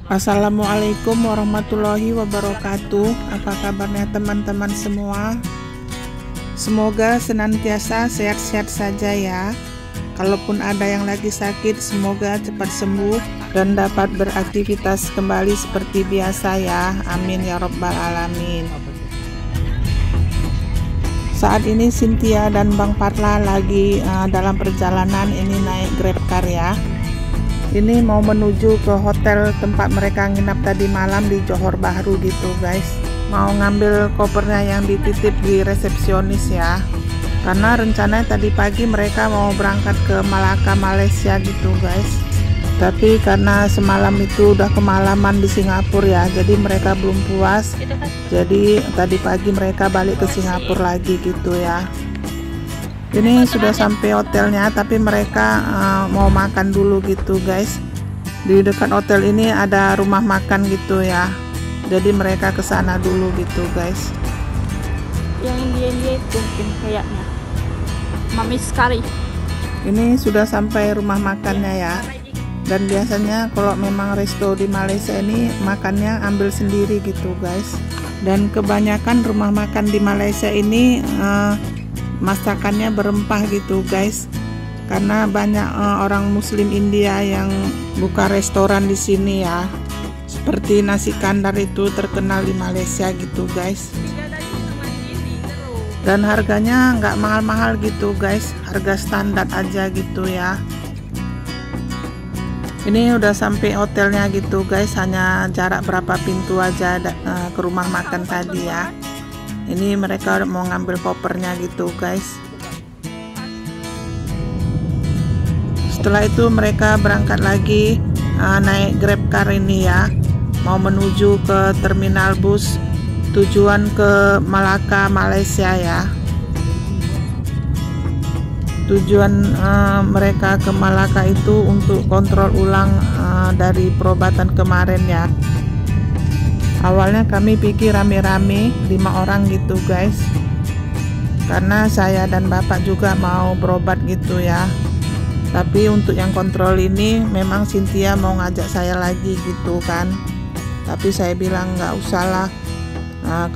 Assalamualaikum warahmatullahi wabarakatuh. Apa kabarnya teman-teman semua? Semoga senantiasa sehat-sehat saja ya. Kalaupun ada yang lagi sakit, semoga cepat sembuh dan dapat beraktivitas kembali seperti biasa ya. Amin ya rabbal alamin. Saat ini Cynthia dan Bang Parla lagi dalam perjalanan ini naik Grab Car ya. Ini mau menuju ke hotel tempat mereka nginap tadi malam di Johor Bahru gitu guys. Mau ngambil kopernya yang dititip di resepsionis ya. Karena rencananya tadi pagi mereka mau berangkat ke Malaka, Malaysia gitu guys. Tapi karena semalam itu udah kemalaman di Singapura ya, jadi mereka belum puas. Jadi tadi pagi mereka balik ke Singapura lagi gitu ya. Ini sudah sampai hotelnya, tapi mereka mau makan dulu gitu guys. Di dekat hotel ini ada rumah makan gitu ya. Jadi mereka ke sana dulu gitu guys. Yang India itu mungkin kayaknya Mami sekali. Ini sudah sampai rumah makannya ya. Dan biasanya kalau memang resto di Malaysia ini makannya ambil sendiri gitu guys. Dan kebanyakan rumah makan di Malaysia ini masakannya berempah gitu guys, karena banyak orang Muslim India yang buka restoran di sini ya. Seperti nasi kandar itu terkenal di Malaysia gitu guys. Dan harganya nggak mahal-mahal gitu guys, harga standar aja gitu ya. Ini udah sampai hotelnya gitu guys, hanya jarak berapa pintu aja ke rumah makan tadi ya. Ini mereka mau ngambil kopernya gitu guys. Setelah itu mereka berangkat lagi naik Grab Car ini ya. Mau menuju ke terminal bus tujuan ke Malaka, Malaysia ya. Tujuan mereka ke Malaka itu untuk kontrol ulang dari perobatan kemarin ya. Awalnya kami pikir rame-rame 5 orang gitu guys, karena saya dan bapak juga mau berobat gitu ya. Tapi untuk yang kontrol ini memang Cynthia mau ngajak saya lagi gitu kan. Tapi saya bilang nggak usah lah,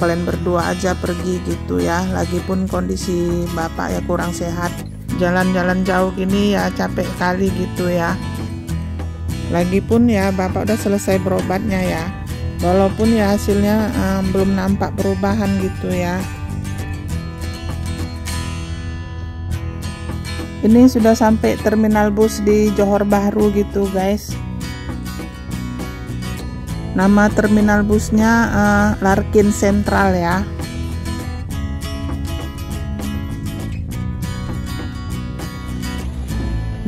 kalian berdua aja pergi gitu ya. Lagipun kondisi bapak ya kurang sehat, jalan-jalan jauh gini ya capek kali gitu ya. Lagipun ya bapak udah selesai berobatnya ya. Walaupun ya hasilnya belum nampak perubahan gitu ya. Ini sudah sampai terminal bus di Johor Bahru gitu guys. Nama terminal busnya Larkin Central ya.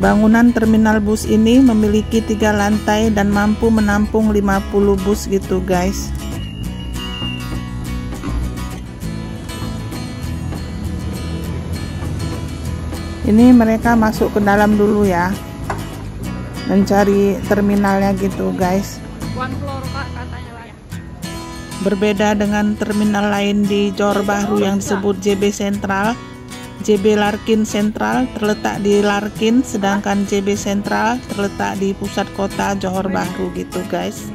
Bangunan terminal bus ini memiliki 3 lantai dan mampu menampung 50 bus gitu guys. Ini mereka masuk ke dalam dulu ya, mencari terminalnya gitu guys. One floor Kak katanya lah ya. Berbeda dengan terminal lain di Johor Bahru yang disebut JB Central. JB Larkin Central terletak di Larkin, sedangkan JB Central terletak di pusat kota Johor Bahru gitu guys.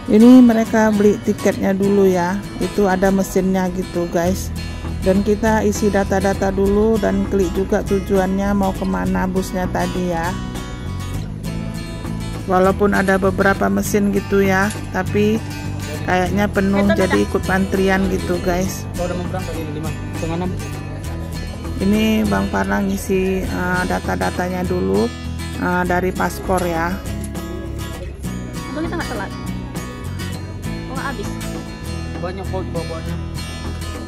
Ini mereka beli tiketnya dulu ya, itu ada mesinnya gitu guys. Dan kita isi data-data dulu dan klik juga tujuannya mau kemana busnya tadi ya. Walaupun ada beberapa mesin gitu ya, tapi kayaknya penuh jadi ikut antrian gitu guys. Ini Bang Parla ngisi data-datanya dulu dari paspor ya. Untung kita nggak telat. Oh nggak habis. Banyak kok bawahnya.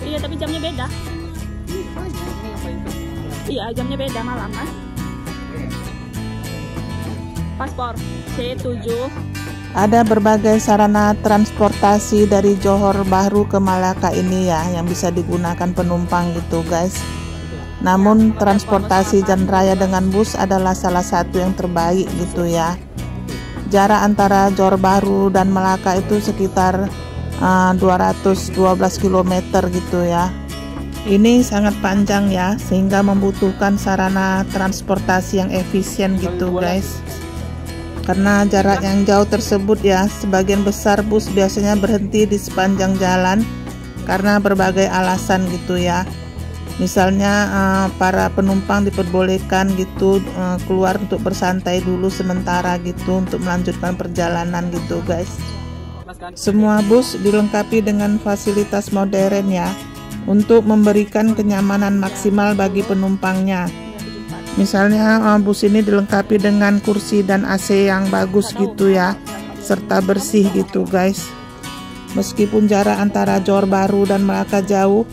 Iya tapi jamnya beda. Iya jamnya beda malam kan. Paspor C7. Ada berbagai sarana transportasi dari Johor Bahru ke Malaka ini ya, yang bisa digunakan penumpang gitu guys. Namun transportasi jalan raya dengan bus adalah salah satu yang terbaik gitu ya. Jarak antara Johor Bahru dan Malaka itu sekitar 212 km gitu ya. Ini sangat panjang ya, sehingga membutuhkan sarana transportasi yang efisien gitu guys. Karena jarak yang jauh tersebut ya, sebagian besar bus biasanya berhenti di sepanjang jalan karena berbagai alasan gitu ya. Misalnya para penumpang diperbolehkan gitu keluar untuk bersantai dulu sementara gitu untuk melanjutkan perjalanan gitu guys. Semua bus dilengkapi dengan fasilitas modern ya, untuk memberikan kenyamanan maksimal bagi penumpangnya. Misalnya bus ini dilengkapi dengan kursi dan AC yang bagus gitu ya, serta bersih gitu guys. Meskipun jarak antara Johor Bahru dan Melaka jauh,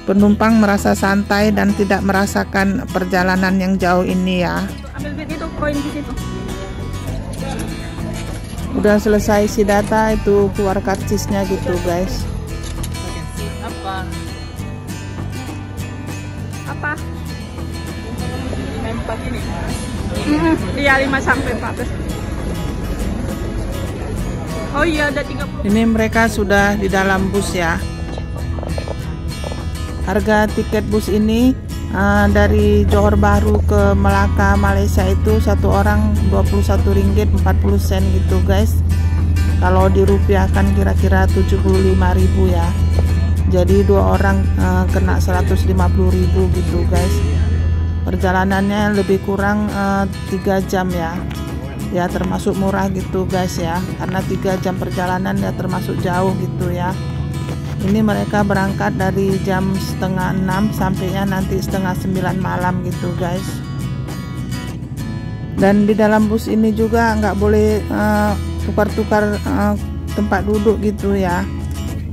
penumpang merasa santai dan tidak merasakan perjalanan yang jauh ini ya. Ambil itu koin di situ. Udah selesai isi data, itu keluar karcisnya gitu guys. Apa? Apa? 54 ini. Iya 5 sampai 14. Oh iya ada 30. Ini mereka sudah di dalam bus ya. Harga tiket bus ini dari Johor Bahru ke Melaka Malaysia itu satu orang Rp21.40 gitu guys. Kalau dirupiahkan kira-kira 75.000 ya. Jadi dua orang kena 150.000 gitu guys. Perjalanannya lebih kurang 3 jam ya. Ya termasuk murah gitu guys ya. Karena 3 jam perjalanan ya termasuk jauh gitu ya. Ini mereka berangkat dari jam 5:30 sampainya nanti 8:30 malam gitu guys. Dan di dalam bus ini juga nggak boleh tukar-tukar tempat duduk gitu ya,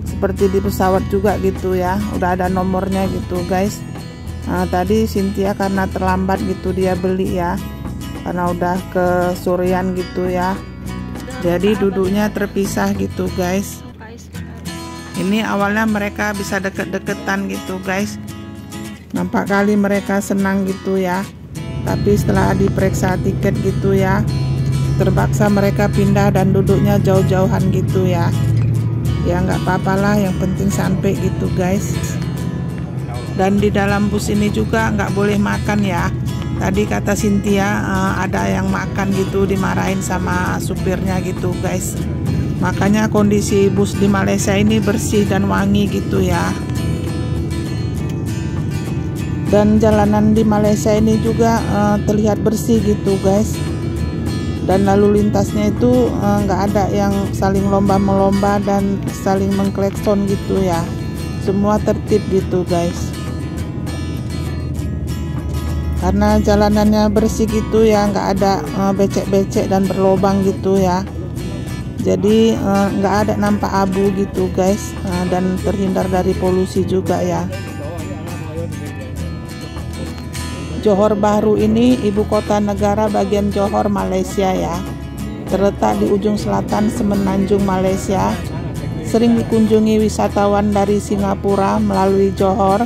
seperti di pesawat juga gitu ya. Udah ada nomornya gitu guys. Tadi Cynthia karena terlambat gitu dia beli ya, karena udah kesorean gitu ya, jadi duduknya terpisah gitu guys. Ini awalnya mereka bisa deket-deketan gitu guys, nampak kali mereka senang gitu ya. Tapi setelah diperiksa tiket gitu ya, terpaksa mereka pindah dan duduknya jauh-jauhan gitu ya. Ya nggak apa-apalah, yang penting sampai gitu guys. Dan di dalam bus ini juga nggak boleh makan ya. Tadi kata Cynthia ada yang makan gitu, dimarahin sama supirnya gitu guys. Makanya kondisi bus di Malaysia ini bersih dan wangi gitu ya. Dan jalanan di Malaysia ini juga terlihat bersih gitu guys. Dan lalu lintasnya itu nggak ada yang saling lomba-melomba dan saling mengklekson gitu ya. Semua tertib gitu guys. Karena jalanannya bersih gitu ya, nggak ada becek-becek dan berlobang gitu ya. Jadi nggak ada nampak abu gitu guys, dan terhindar dari polusi juga ya. Johor Bahru ini ibu kota negara bagian Johor Malaysia ya. Terletak di ujung selatan Semenanjung Malaysia. Sering dikunjungi wisatawan dari Singapura melalui Johor,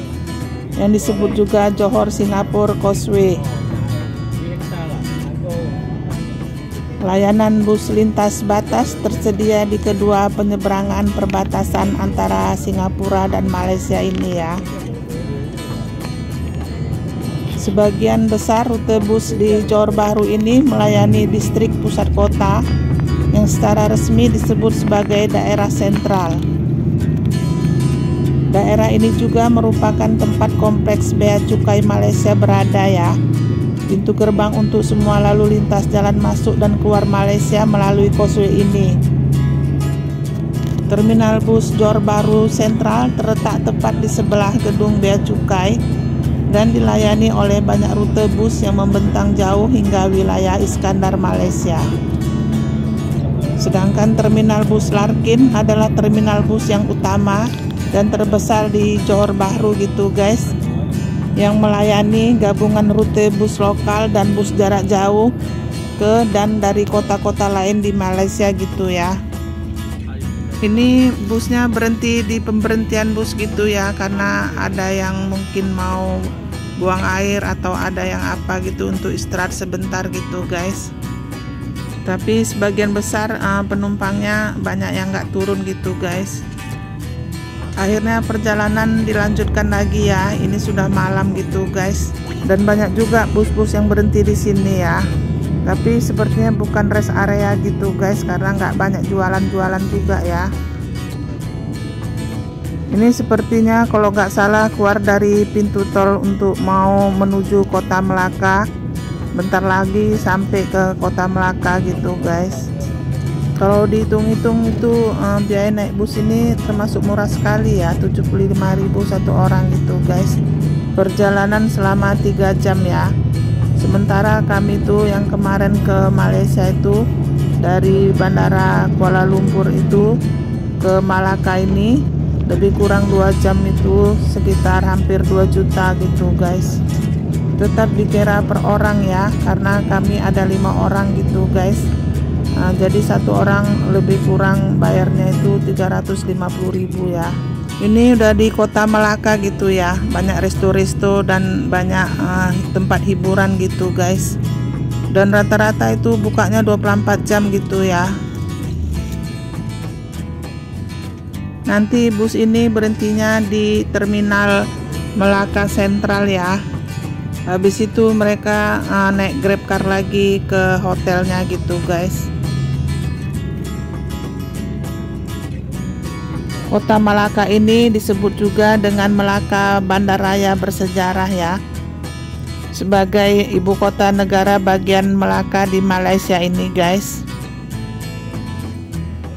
yang disebut juga Johor Singapore Causeway. Layanan bus lintas batas tersedia di kedua penyeberangan perbatasan antara Singapura dan Malaysia ini ya. Sebagian besar rute bus di Johor Bahru ini melayani distrik pusat kota yang secara resmi disebut sebagai daerah sentral. Daerah ini juga merupakan tempat kompleks Bea Cukai Malaysia berada ya. Pintu gerbang untuk semua lalu lintas jalan masuk dan keluar Malaysia melalui causeway ini. Terminal bus Johor Bahru Sentral terletak tepat di sebelah gedung Bea Cukai dan dilayani oleh banyak rute bus yang membentang jauh hingga wilayah Iskandar, Malaysia. Sedangkan terminal bus Larkin adalah terminal bus yang utama dan terbesar di Johor Bahru gitu guys, yang melayani gabungan rute bus lokal dan bus jarak jauh ke dan dari kota-kota lain di Malaysia gitu ya. Ini busnya berhenti di pemberhentian bus gitu ya, karena ada yang mungkin mau buang air atau ada yang apa gitu untuk istirahat sebentar gitu guys. Tapi sebagian besar penumpangnya banyak yang nggak turun gitu guys. Akhirnya perjalanan dilanjutkan lagi ya. Ini sudah malam gitu guys. Dan banyak juga bus-bus yang berhenti di sini ya. Tapi sepertinya bukan rest area gitu guys, karena nggak banyak jualan-jualan juga ya. Ini sepertinya kalau nggak salah keluar dari pintu tol untuk mau menuju Kota Melaka. Bentar lagi sampai ke Kota Melaka gitu guys. Kalau dihitung-hitung itu biaya naik bus ini termasuk murah sekali ya, 75.000 satu orang gitu guys. Perjalanan selama 3 jam ya. Sementara kami tuh yang kemarin ke Malaysia itu dari Bandara Kuala Lumpur itu ke Malaka ini lebih kurang 2 jam itu sekitar hampir 2 juta gitu guys. Tetap dikira per orang ya, karena kami ada 5 orang gitu guys. Jadi satu orang lebih kurang bayarnya itu 350.000 ya. Ini udah di Kota Melaka gitu ya, banyak resto-resto dan banyak tempat hiburan gitu guys. Dan rata-rata itu bukanya 24 jam gitu ya. Nanti bus ini berhentinya di Terminal Melaka Sentral ya. Habis itu mereka naik Grab Car lagi ke hotelnya gitu guys. Kota Malaka ini disebut juga dengan Melaka Bandaraya Bersejarah ya, sebagai ibu kota negara bagian Melaka di Malaysia ini guys.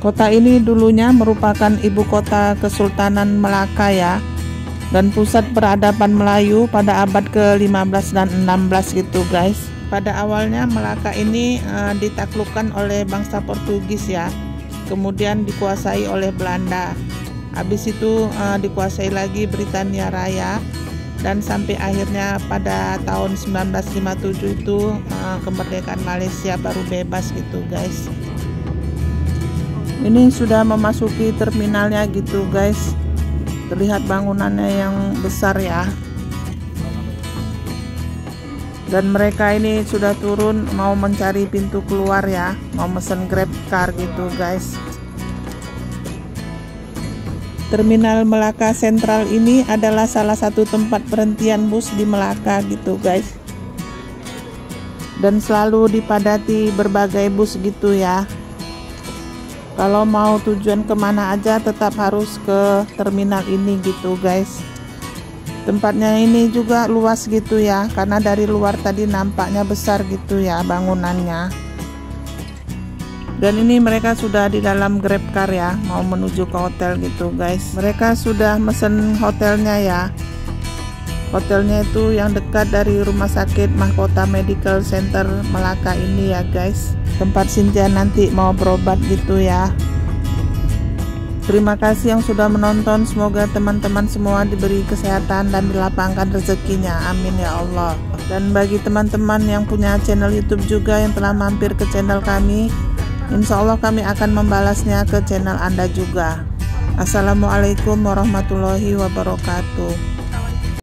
Kota ini dulunya merupakan ibu kota Kesultanan Melaka ya, dan pusat peradaban Melayu pada abad ke-15 dan 16 gitu guys. Pada awalnya Melaka ini ditaklukkan oleh bangsa Portugis ya, kemudian dikuasai oleh Belanda. Habis itu dikuasai lagi Britania Raya, dan sampai akhirnya pada tahun 1957 itu kemerdekaan Malaysia baru bebas gitu guys. Ini sudah memasuki terminalnya gitu guys. Terlihat bangunannya yang besar ya. Dan mereka ini sudah turun mau mencari pintu keluar ya, mau mesen Grab Car gitu guys. Terminal Melaka Sentral ini adalah salah satu tempat berhentian bus di Melaka gitu guys. Dan selalu dipadati berbagai bus gitu ya. Kalau mau tujuan kemana aja tetap harus ke terminal ini gitu guys. Tempatnya ini juga luas gitu ya, karena dari luar tadi nampaknya besar gitu ya bangunannya. Dan ini mereka sudah di dalam Grab Car ya, mau menuju ke hotel gitu guys. Mereka sudah mesen hotelnya ya. Hotelnya itu yang dekat dari Rumah Sakit Mahkota Medical Center Melaka ini ya guys. Tempat Cynthia nanti mau berobat gitu ya. Terima kasih yang sudah menonton. Semoga teman-teman semua diberi kesehatan dan dilapangkan rezekinya. Amin ya Allah. Dan bagi teman-teman yang punya channel YouTube juga yang telah mampir ke channel kami, insya Allah kami akan membalasnya ke channel Anda juga. Assalamualaikum warahmatullahi wabarakatuh.